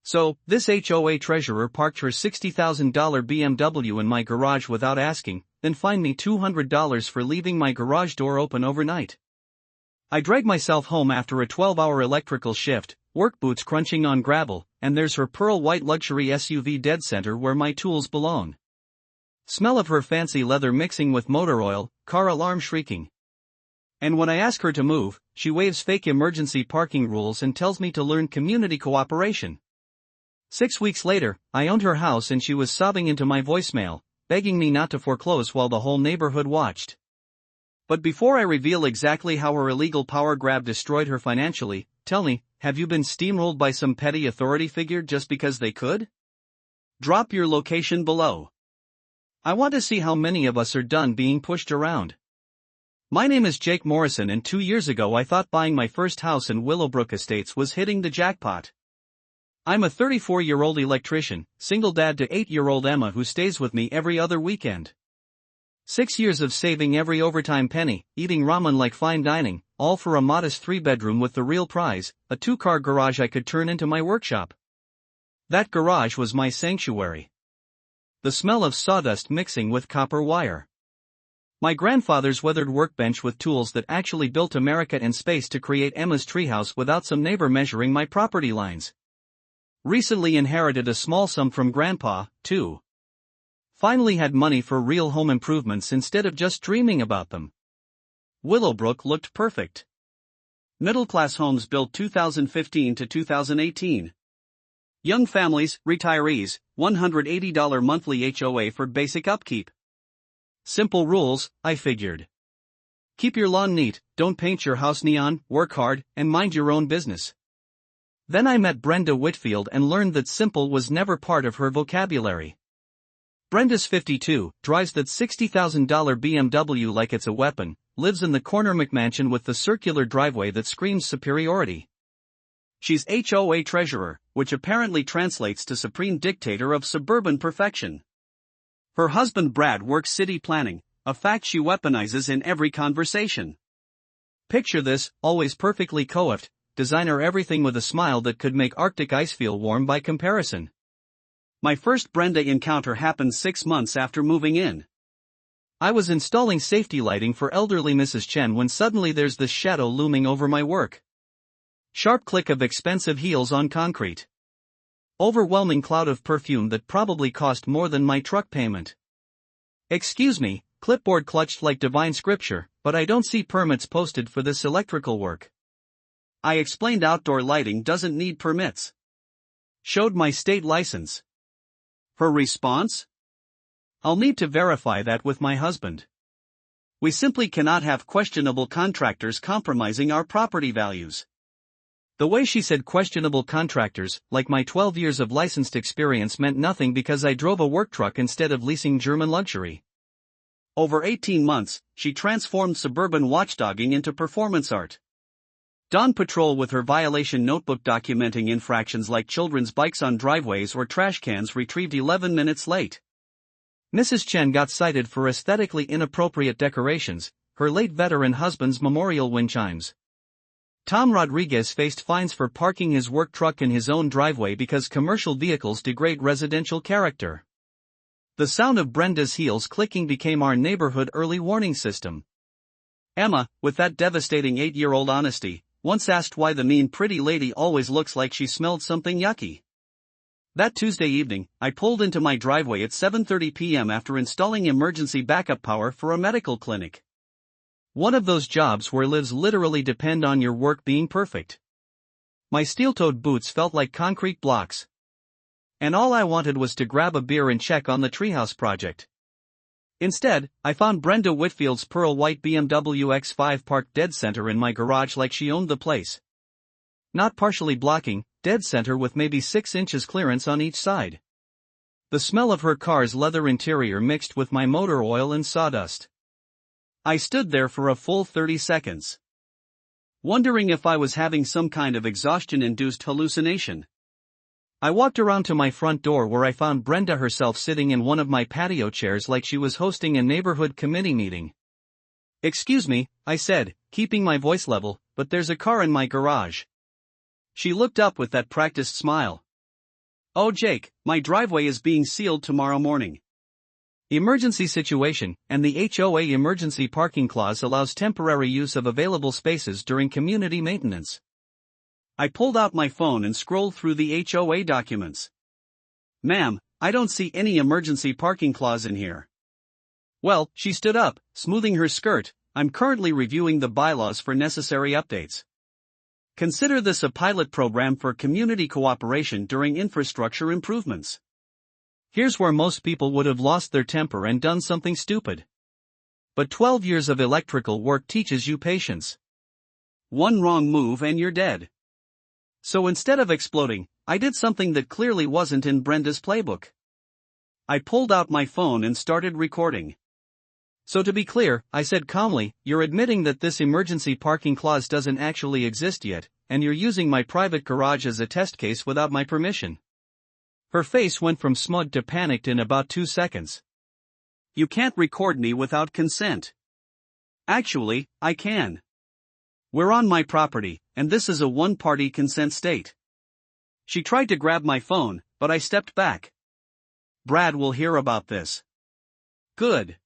So, this HOA treasurer parked her $60,000 BMW in my garage without asking, then fined me $200 for leaving my garage door open overnight. I drag myself home after a 12-hour electrical shift, work boots crunching on gravel, and there's her pearl white luxury SUV dead center where my tools belong. Smell of her fancy leather mixing with motor oil, car alarm shrieking. And when I ask her to move, she waves fake emergency parking rules and tells me to learn community cooperation. 6 weeks later, I owned her house and she was sobbing into my voicemail, begging me not to foreclose while the whole neighborhood watched. But before I reveal exactly how her illegal power grab destroyed her financially, tell me, have you been steamrolled by some petty authority figure just because they could? Drop your location below. I want to see how many of us are done being pushed around. My name is Jake Morrison, and 2 years ago I thought buying my first house in Willowbrook Estates was hitting the jackpot. I'm a 34-year-old electrician, single dad to 8-year-old Emma who stays with me every other weekend. 6 years of saving every overtime penny, eating ramen like fine dining, all for a modest 3-bedroom with the real prize, a 2-car garage I could turn into my workshop. That garage was my sanctuary. The smell of sawdust mixing with copper wire. My grandfather's weathered workbench with tools that actually built America in space to create Emma's treehouse without some neighbor measuring my property lines. Recently inherited a small sum from Grandpa, too. Finally had money for real home improvements instead of just dreaming about them. Willowbrook looked perfect. Middle-class homes built 2015 to 2018. Young families, retirees, $180 monthly HOA for basic upkeep. Simple rules, I figured. Keep your lawn neat, don't paint your house neon, work hard, and mind your own business. Then I met Brenda Whitfield and learned that simple was never part of her vocabulary. Brenda's 52, drives that $60,000 BMW like it's a weapon, lives in the corner McMansion with the circular driveway that screams superiority. She's HOA treasurer, which apparently translates to supreme dictator of suburban perfection. Her husband Brad works city planning, a fact she weaponizes in every conversation. Picture this, always perfectly coiffed, designer everything with a smile that could make Arctic ice feel warm by comparison. My first Brenda encounter happened 6 months after moving in. I was installing safety lighting for elderly Mrs. Chen when suddenly there's this shadow looming over my work. Sharp click of expensive heels on concrete. Overwhelming cloud of perfume that probably cost more than my truck payment. Excuse me, clipboard clutched like divine scripture, but I don't see permits posted for this electrical work. I explained outdoor lighting doesn't need permits. Showed my state license. Her response? I'll need to verify that with my husband. We simply cannot have questionable contractors compromising our property values. The way she said questionable contractors, like my 12 years of licensed experience meant nothing because I drove a work truck instead of leasing German luxury. Over 18 months, she transformed suburban watchdogging into performance art. Dawn Patrol with her violation notebook documenting infractions like children's bikes on driveways or trash cans retrieved 11 minutes late. Mrs. Chen got cited for aesthetically inappropriate decorations, her late veteran husband's memorial wind chimes. Tom Rodriguez faced fines for parking his work truck in his own driveway because commercial vehicles degrade residential character. The sound of Brenda's heels clicking became our neighborhood early warning system. Emma, with that devastating 8-year-old honesty, once asked why the mean pretty lady always looks like she smelled something yucky. That Tuesday evening, I pulled into my driveway at 7:30 p.m. after installing emergency backup power for a medical clinic. One of those jobs where lives literally depend on your work being perfect. My steel-toed boots felt like concrete blocks. And all I wanted was to grab a beer and check on the treehouse project. Instead, I found Brenda Whitfield's pearl white BMW X5 parked dead center in my garage like she owned the place. Not partially blocking, dead center with maybe 6 inches clearance on each side. The smell of her car's leather interior mixed with my motor oil and sawdust. I stood there for a full 30 seconds. Wondering if I was having some kind of exhaustion-induced hallucination. I walked around to my front door where I found Brenda herself sitting in one of my patio chairs like she was hosting a neighborhood committee meeting. "Excuse me," I said, keeping my voice level, "but there's a car in my garage." She looked up with that practiced smile. Oh Jake, my driveway is being sealed tomorrow morning. Emergency situation, and the HOA emergency parking clause allows temporary use of available spaces during community maintenance. I pulled out my phone and scrolled through the HOA documents. Ma'am, I don't see any emergency parking clause in here. Well, she stood up, smoothing her skirt. I'm currently reviewing the bylaws for necessary updates. Consider this a pilot program for community cooperation during infrastructure improvements. Here's where most people would have lost their temper and done something stupid. But 12 years of electrical work teaches you patience. One wrong move and you're dead. So instead of exploding, I did something that clearly wasn't in Brenda's playbook. I pulled out my phone and started recording. So to be clear, I said calmly, you're admitting that this emergency parking clause doesn't actually exist yet, and you're using my private garage as a test case without my permission. Her face went from smug to panicked in about 2 seconds. You can't record me without consent. Actually, I can. We're on my property, and this is a one-party consent state. She tried to grab my phone, but I stepped back. Brad will hear about this. Good.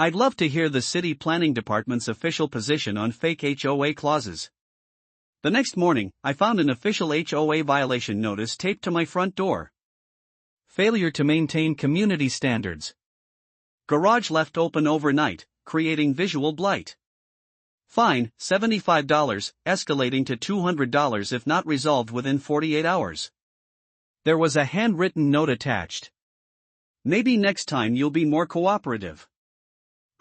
I'd love to hear the city planning department's official position on fake HOA clauses. The next morning, I found an official HOA violation notice taped to my front door. Failure to maintain community standards. Garage left open overnight, creating visual blight. Fine, $75, escalating to $200 if not resolved within 48 hours. There was a handwritten note attached. Maybe next time you'll be more cooperative.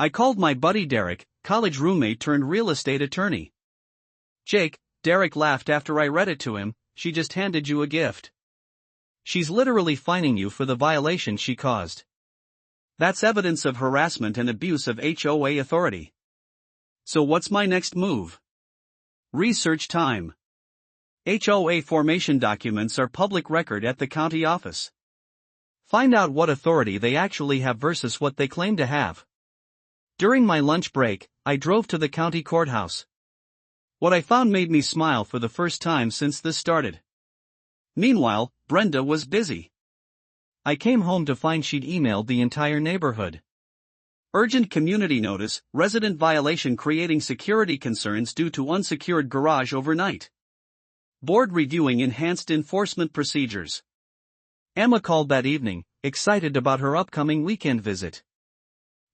I called my buddy Derek, college roommate turned real estate attorney. Jake, Derek laughed after I read it to him, she just handed you a gift. She's literally fining you for the violation she caused. That's evidence of harassment and abuse of HOA authority. So what's my next move? Research time. HOA formation documents are public record at the county office. Find out what authority they actually have versus what they claim to have. During my lunch break, I drove to the county courthouse. What I found made me smile for the first time since this started. Meanwhile, Brenda was busy. I came home to find she'd emailed the entire neighborhood. Urgent community notice, resident violation creating security concerns due to unsecured garage overnight. Board reviewing enhanced enforcement procedures. Emma called that evening, excited about her upcoming weekend visit.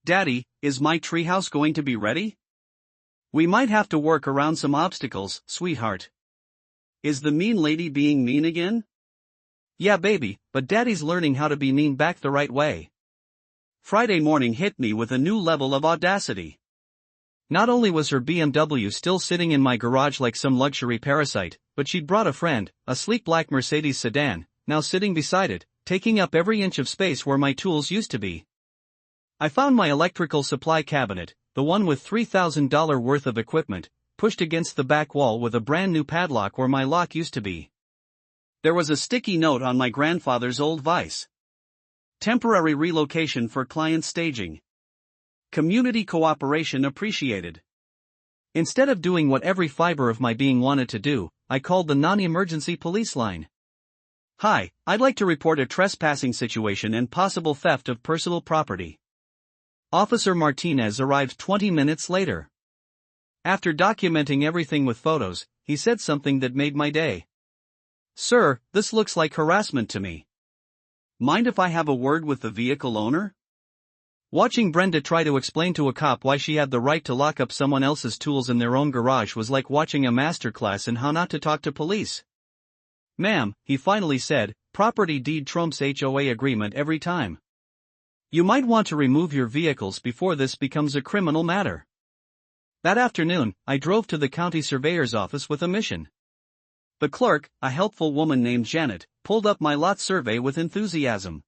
Daddy, is my treehouse going to be ready? We might have to work around some obstacles, sweetheart. Is the mean lady being mean again? Yeah baby, but Daddy's learning how to be mean back the right way. Friday morning hit me with a new level of audacity. Not only was her BMW still sitting in my garage like some luxury parasite, but she'd brought a friend, a sleek black Mercedes sedan, now sitting beside it, taking up every inch of space where my tools used to be. I found my electrical supply cabinet, the one with $3,000 worth of equipment, pushed against the back wall with a brand new padlock where my lock used to be. There was a sticky note on my grandfather's old vise. Temporary relocation for client staging. Community cooperation appreciated. Instead of doing what every fiber of my being wanted to do, I called the non-emergency police line. Hi, I'd like to report a trespassing situation and possible theft of personal property. Officer Martinez arrived 20 minutes later. After documenting everything with photos, he said something that made my day. Sir, this looks like harassment to me. Mind if I have a word with the vehicle owner? Watching Brenda try to explain to a cop why she had the right to lock up someone else's tools in their own garage was like watching a masterclass in how not to talk to police. Ma'am, he finally said, property deed trumps HOA agreement every time. You might want to remove your vehicles before this becomes a criminal matter. That afternoon, I drove to the county surveyor's office with a mission. The clerk, a helpful woman named Janet, pulled up my lot survey with enthusiasm.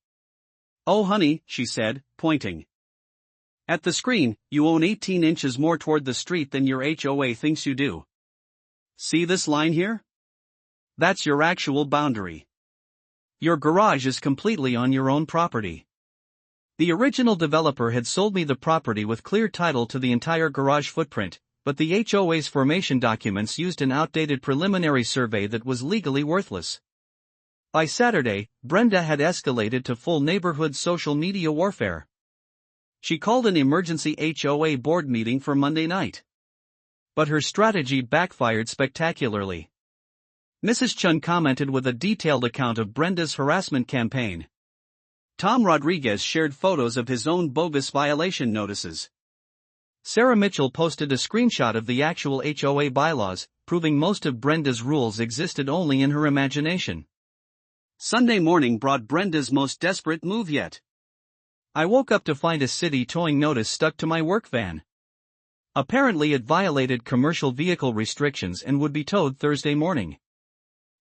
Oh honey, she said, pointing at the screen, you own 18 inches more toward the street than your HOA thinks you do. See this line here? That's your actual boundary. Your garage is completely on your own property. The original developer had sold me the property with clear title to the entire garage footprint, but the HOA's formation documents used an outdated preliminary survey that was legally worthless. By Saturday, Brenda had escalated to full neighborhood social media warfare. She called an emergency HOA board meeting for Monday night. But her strategy backfired spectacularly. Mrs. Chun commented with a detailed account of Brenda's harassment campaign. Tom Rodriguez shared photos of his own bogus violation notices. Sarah Mitchell posted a screenshot of the actual HOA bylaws, proving most of Brenda's rules existed only in her imagination. Sunday morning brought Brenda's most desperate move yet. I woke up to find a city towing notice stuck to my work van. Apparently it violated commercial vehicle restrictions and would be towed Thursday morning.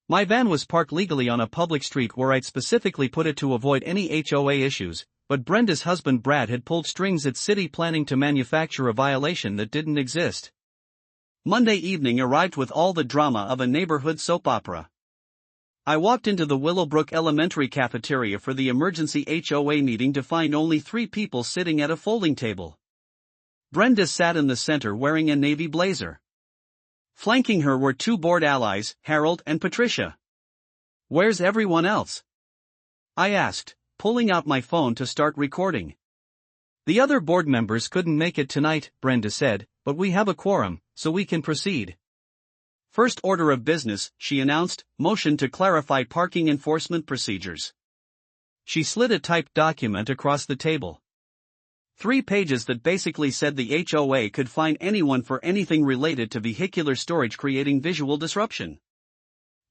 My van was parked legally on a public street where I'd specifically put it to avoid any HOA issues, but Brenda's husband Brad had pulled strings at city planning to manufacture a violation that didn't exist. Monday evening arrived with all the drama of a neighborhood soap opera. I walked into the Willowbrook Elementary cafeteria for the emergency HOA meeting to find only 3 people sitting at a folding table. Brenda sat in the center wearing a navy blazer. Flanking her were 2 board allies, Harold and Patricia. "Where's everyone else?" I asked, pulling out my phone to start recording. "The other board members couldn't make it tonight," Brenda said, "but we have a quorum, so we can proceed." First order of business, she announced, motion to clarify parking enforcement procedures. She slid a typed document across the table. 3 pages that basically said the HOA could fine anyone for anything related to vehicular storage creating visual disruption.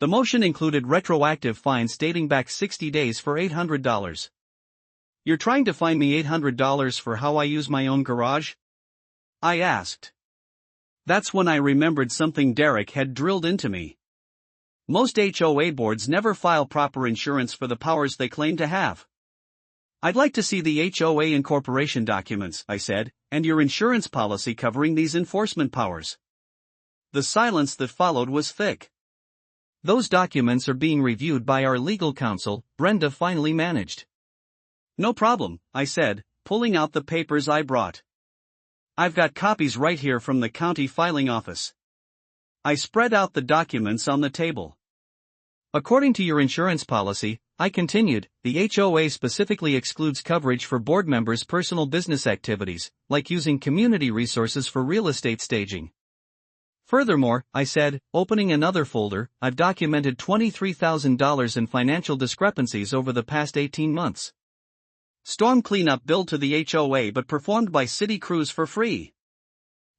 The motion included retroactive fines dating back 60 days for $800. "You're trying to fine me $800 for how I use my own garage?" I asked. That's when I remembered something Derek had drilled into me. Most HOA boards never file proper insurance for the powers they claim to have. "I'd like to see the HOA incorporation documents," I said, "and your insurance policy covering these enforcement powers." The silence that followed was thick. "Those documents are being reviewed by our legal counsel," Brenda finally managed. "No problem," I said, pulling out the papers I brought. "I've got copies right here from the county filing office." I spread out the documents on the table. "According to your insurance policy," I continued, "the HOA specifically excludes coverage for board members' personal business activities, like using community resources for real estate staging. Furthermore," I said, opening another folder, "I've documented $23,000 in financial discrepancies over the past 18 months. Storm cleanup billed to the HOA but performed by city crews for free.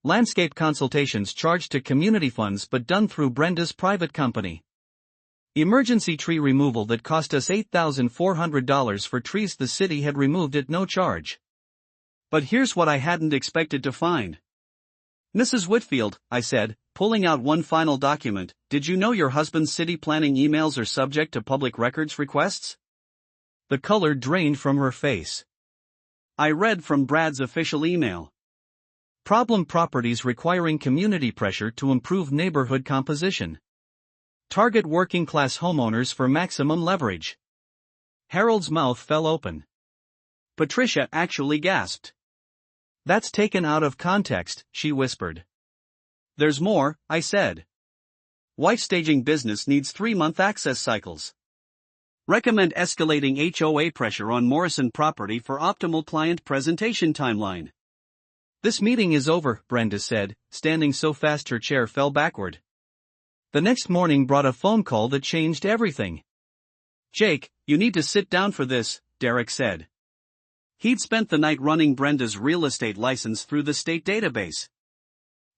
Landscape consultations charged to community funds but done through Brenda's private company. Emergency tree removal that cost us $8,400 for trees the city had removed at no charge." But here's what I hadn't expected to find. "Mrs. Whitfield," I said, pulling out one final document, "did you know your husband's city planning emails are subject to public records requests?" The color drained from her face. I read from Brad's official email. "Problem properties requiring community pressure to improve neighborhood composition. Target working-class homeowners for maximum leverage." Harold's mouth fell open. Patricia actually gasped. "That's taken out of context," she whispered. "There's more," I said. "Wife staging business needs 3-month access cycles. Recommend escalating HOA pressure on Morrison property for optimal client presentation timeline." "This meeting is over," Brenda said, standing so fast her chair fell backward. The next morning brought a phone call that changed everything. "Jake, you need to sit down for this," Derek said. He'd spent the night running Brenda's real estate license through the state database.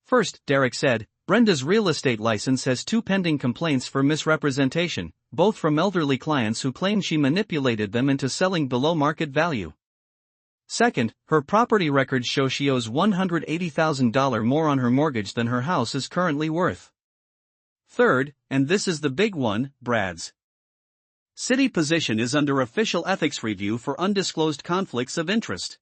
"First," Derek said, "Brenda's real estate license has 2 pending complaints for misrepresentation, both from elderly clients who claim she manipulated them into selling below market value. Second, her property records show she owes $180,000 more on her mortgage than her house is currently worth. Third, and this is the big one, Brad's city position is under official ethics review for undisclosed conflicts of interest.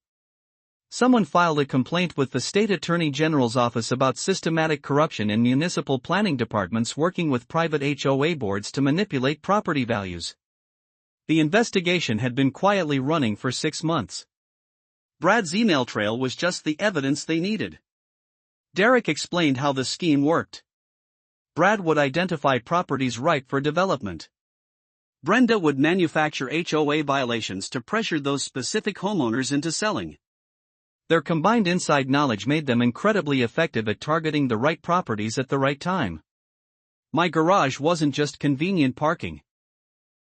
Someone filed a complaint with the state attorney general's office about systematic corruption in municipal planning departments working with private HOA boards to manipulate property values. The investigation had been quietly running for 6 months. Brad's email trail was just the evidence they needed." Derek explained how the scheme worked. Brad would identify properties ripe for development. Brenda would manufacture HOA violations to pressure those specific homeowners into selling. Their combined inside knowledge made them incredibly effective at targeting the right properties at the right time. My garage wasn't just convenient parking.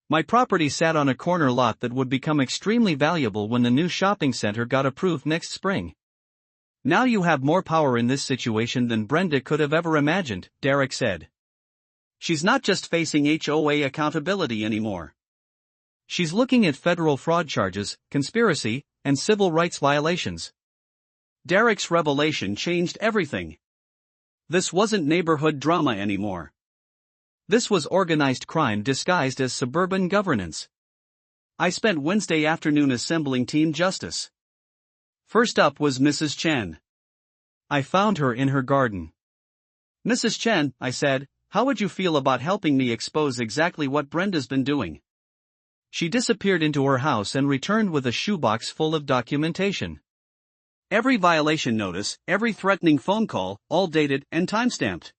My property sat on a corner lot that would become extremely valuable when the new shopping center got approved next spring. Now you have more power in this situation than Brenda could have ever imagined, Derek said. She's not just facing HOA accountability anymore. She's looking at federal fraud charges, conspiracy, and civil rights violations. Derek's revelation changed everything. This wasn't neighborhood drama anymore. This was organized crime disguised as suburban governance. I spent Wednesday afternoon assembling Team Justice. First up was Mrs. Chen. I found her in her garden. Mrs. Chen, I said, how would you feel about helping me expose exactly what Brenda's been doing? She disappeared into her house and returned with a shoebox full of documentation. Every violation notice, every threatening phone call, all dated and timestamped.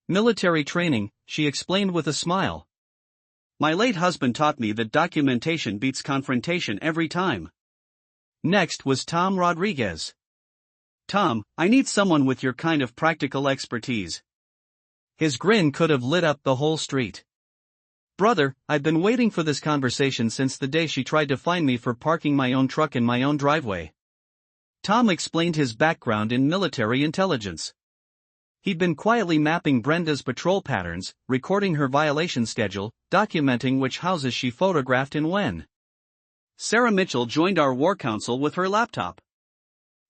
Military training, she explained with a smile. My late husband taught me that documentation beats confrontation every time. Next was Tom Rodriguez. Tom, I need someone with your kind of practical expertise. His grin could have lit up the whole street. Brother, I've been waiting for this conversation since the day she tried to fine me for parking my own truck in my own driveway. Tom explained his background in military intelligence. He'd been quietly mapping Brenda's patrol patterns, recording her violation schedule, documenting which houses she photographed and when. Sarah Mitchell joined our war council with her laptop.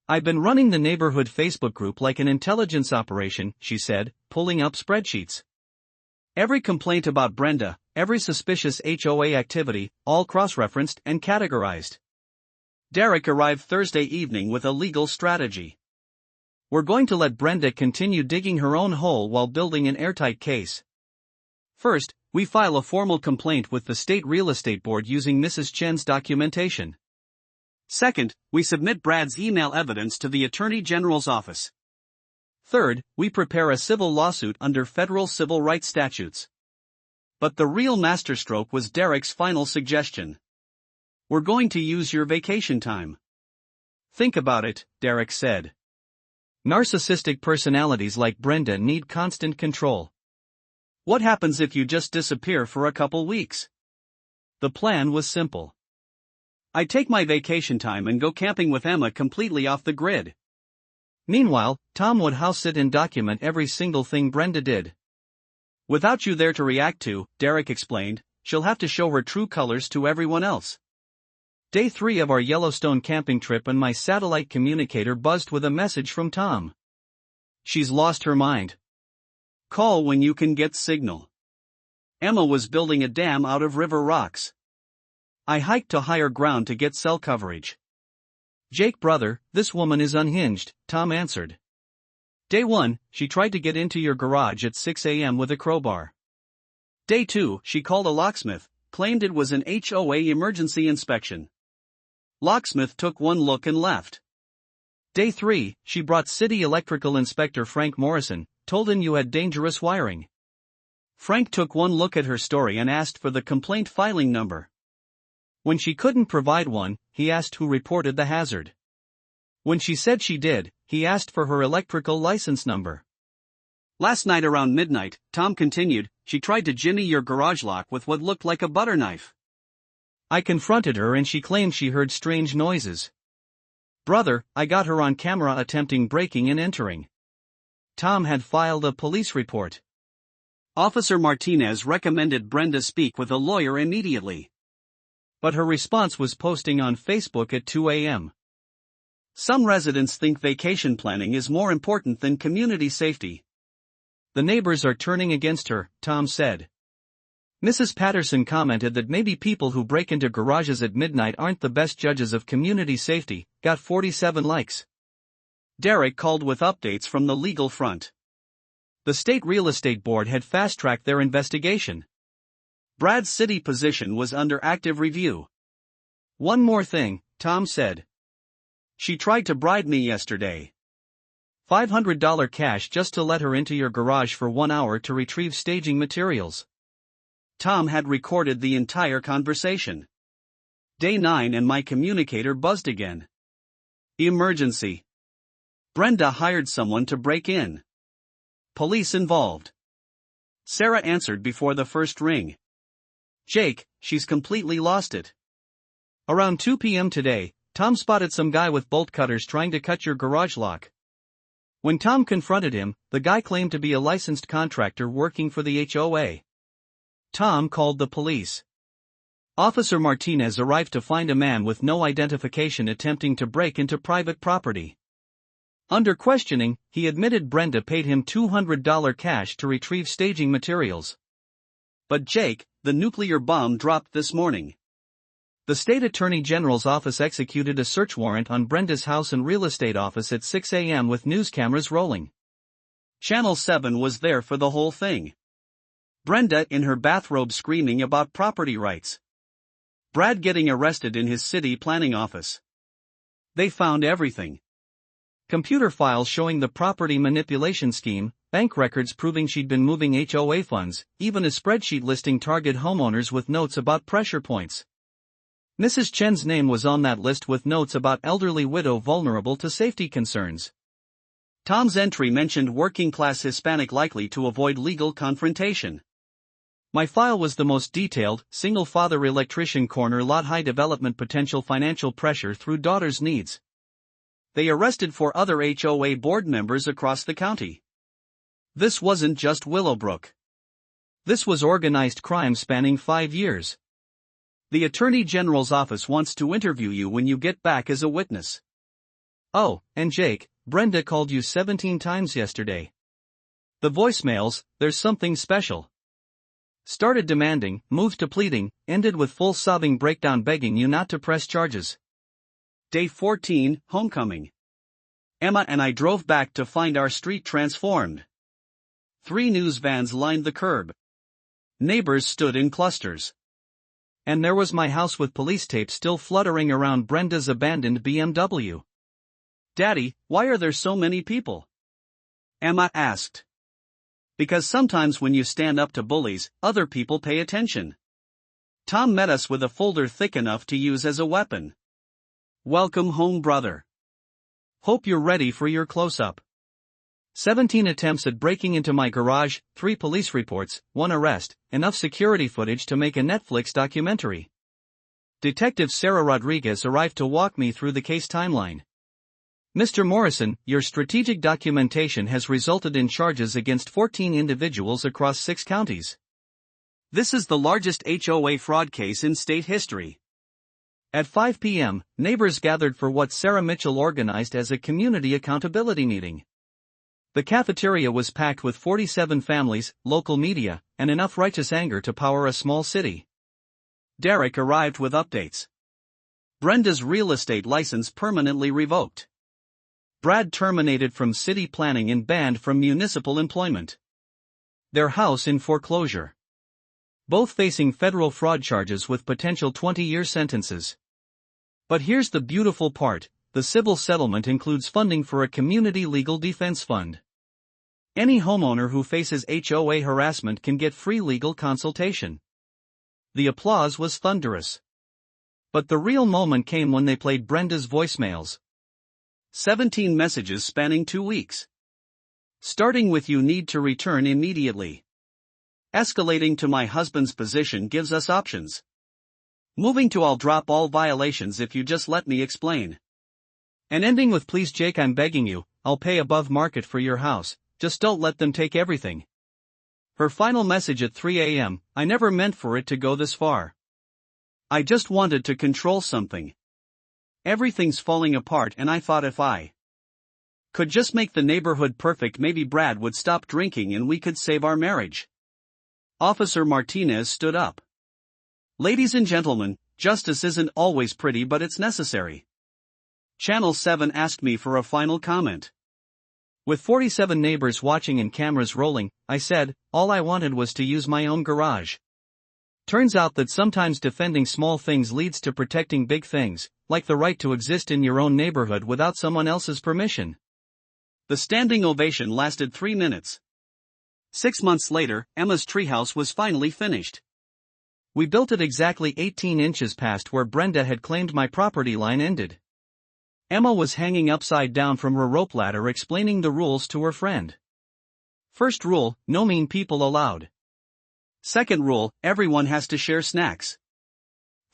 I've been running the neighborhood Facebook group like an intelligence operation, she said, pulling up spreadsheets. Every complaint about Brenda, every suspicious HOA activity, all cross-referenced and categorized. Derek arrived Thursday evening with a legal strategy. We're going to let Brenda continue digging her own hole while building an airtight case. First, we file a formal complaint with the State Real Estate Board using Mrs. Chen's documentation. Second, we submit Brad's email evidence to the Attorney General's office. Third, we prepare a civil lawsuit under federal civil rights statutes. But the real masterstroke was Derek's final suggestion. We're going to use your vacation time. Think about it, Derek said. Narcissistic personalities like Brenda need constant control. What happens if you just disappear for a couple weeks? The plan was simple. I take my vacation time and go camping with Emma completely off the grid. Meanwhile, Tom would house sit and document every single thing Brenda did. Without you there to react to, Derek explained, she'll have to show her true colors to everyone else. Day 3 of our Yellowstone camping trip and my satellite communicator buzzed with a message from Tom. She's lost her mind. Call when you can get signal. Emma was building a dam out of river rocks. I hiked to higher ground to get cell coverage. Jake brother, this woman is unhinged, Tom answered. Day 1, she tried to get into your garage at 6 a.m. with a crowbar. Day 2, she called a locksmith, claimed it was an HOA emergency inspection. Locksmith took one look and left. Day 3, she brought City Electrical Inspector Frank Morrison, told him you had dangerous wiring. Frank took one look at her story and asked for the complaint filing number. When she couldn't provide one, he asked who reported the hazard. When she said she did, he asked for her electrical license number. Last night around midnight, Tom continued, she tried to jimmy your garage lock with what looked like a butter knife. I confronted her and she claimed she heard strange noises. Brother, I got her on camera attempting breaking and entering. Tom had filed a police report. Officer Martinez recommended Brenda speak with a lawyer immediately. But her response was posting on Facebook at 2 a.m. Some residents think vacation planning is more important than community safety. The neighbors are turning against her, Tom said. Mrs. Patterson commented that maybe people who break into garages at midnight aren't the best judges of community safety, got 47 likes. Derek called with updates from the legal front. The State Real Estate Board had fast-tracked their investigation. Brad's city position was under active review. One more thing, Tom said. She tried to bribe me yesterday. $500 cash just to let her into your garage for 1 hour to retrieve staging materials. Tom had recorded the entire conversation. Day 9 and my communicator buzzed again. Emergency. Brenda hired someone to break in. Police involved. Sarah answered before the first ring. Jake, she's completely lost it. Around 2 p.m. today, Tom spotted some guy with bolt cutters trying to cut your garage lock. When Tom confronted him, the guy claimed to be a licensed contractor working for the HOA. Tom called the police. Officer Martinez arrived to find a man with no identification attempting to break into private property. Under questioning, he admitted Brenda paid him $200 cash to retrieve staging materials. But Jake, the nuclear bomb dropped this morning. The state attorney general's office executed a search warrant on Brenda's house and real estate office at 6 a.m. with news cameras rolling. Channel 7 was there for the whole thing. Brenda in her bathrobe screaming about property rights. Brad getting arrested in his city planning office. They found everything. Computer files showing the property manipulation scheme, bank records proving she'd been moving HOA funds, even a spreadsheet listing target homeowners with notes about pressure points. Mrs. Chen's name was on that list with notes about elderly widow vulnerable to safety concerns. Tom's entry mentioned working-class Hispanic likely to avoid legal confrontation. My file was the most detailed, single-father electrician corner lot high development potential financial pressure through daughter's needs. They arrested 4 other HOA board members across the county. This wasn't just Willowbrook. This was organized crime spanning 5 years. The Attorney General's office wants to interview you when you get back as a witness. Oh, and Jake, Brenda called you 17 times yesterday. The voicemails, there's something special. Started demanding, moved to pleading, ended with full sobbing breakdown begging you not to press charges. Day 14, homecoming. Emma and I drove back to find our street transformed. 3 news vans lined the curb. Neighbors stood in clusters. And there was my house with police tape still fluttering around Brenda's abandoned BMW. Daddy, why are there so many people? Emma asked. Because sometimes when you stand up to bullies, other people pay attention. Tom met us with a folder thick enough to use as a weapon. Welcome home, brother. Hope you're ready for your close-up. 17 attempts at breaking into my garage, 3 police reports, 1 arrest, enough security footage to make a Netflix documentary. Detective Sarah Rodriguez arrived to walk me through the case timeline. Mr. Morrison, your strategic documentation has resulted in charges against 14 individuals across 6 counties. This is the largest HOA fraud case in state history. At 5 p.m., neighbors gathered for what Sarah Mitchell organized as a community accountability meeting. The cafeteria was packed with 47 families, local media, and enough righteous anger to power a small city. Derek arrived with updates. Brenda's real estate license permanently revoked. Brad terminated from city planning and banned from municipal employment. Their house in foreclosure. Both facing federal fraud charges with potential 20-year sentences. But here's the beautiful part, the civil settlement includes funding for a community legal defense fund. Any homeowner who faces HOA harassment can get free legal consultation. The applause was thunderous. But the real moment came when they played Brenda's voicemails. 17 messages spanning 2 weeks. Starting with "you need to return immediately." Escalating to "my husband's position gives us options." Moving to "I'll drop all violations if you just let me explain." And ending with "please Jake, I'm begging you, I'll pay above market for your house, just don't let them take everything." Her final message at 3 a.m., "I never meant for it to go this far. I just wanted to control something. Everything's falling apart and I thought if I could just make the neighborhood perfect, maybe Brad would stop drinking and we could save our marriage." Officer Martinez stood up. "Ladies and gentlemen, justice isn't always pretty, but it's necessary." Channel 7 asked me for a final comment. With 47 neighbors watching and cameras rolling, I said, all I wanted was to use my own garage. Turns out that sometimes defending small things leads to protecting big things, like the right to exist in your own neighborhood without someone else's permission. The standing ovation lasted 3 minutes. 6 months later, Emma's treehouse was finally finished. We built it exactly 18 inches past where Brenda had claimed my property line ended. Emma was hanging upside down from her rope ladder explaining the rules to her friend. First rule, no mean people allowed. Second rule, everyone has to share snacks.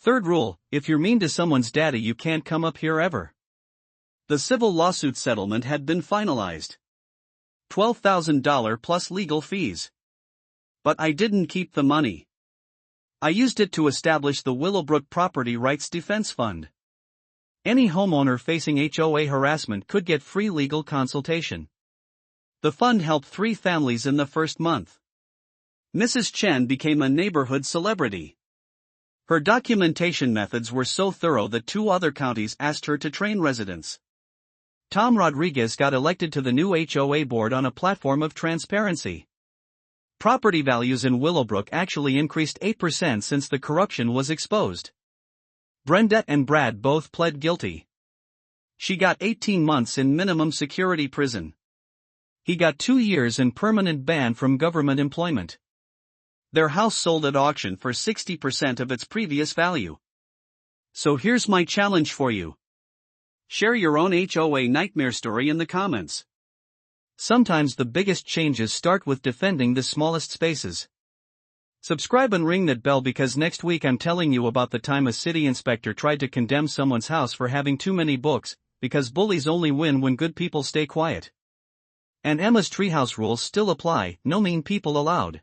Third rule, if you're mean to someone's daddy you can't come up here ever. The civil lawsuit settlement had been finalized. $12,000 plus legal fees. But I didn't keep the money. I used it to establish the Willowbrook Property Rights Defense Fund. Any homeowner facing HOA harassment could get free legal consultation. The fund helped 3 families in the first month. Mrs. Chen became a neighborhood celebrity. Her documentation methods were so thorough that 2 other counties asked her to train residents. Tom Rodriguez got elected to the new HOA board on a platform of transparency. Property values in Willowbrook actually increased 8% since the corruption was exposed. Brenda and Brad both pled guilty. She got 18 months in minimum security prison. He got 2 years in permanent ban from government employment. Their house sold at auction for 60% of its previous value. So here's my challenge for you. Share your own HOA nightmare story in the comments. Sometimes the biggest changes start with defending the smallest spaces. Subscribe and ring that bell because next week I'm telling you about the time a city inspector tried to condemn someone's house for having too many books, because bullies only win when good people stay quiet. And Emma's treehouse rules still apply, no mean people allowed.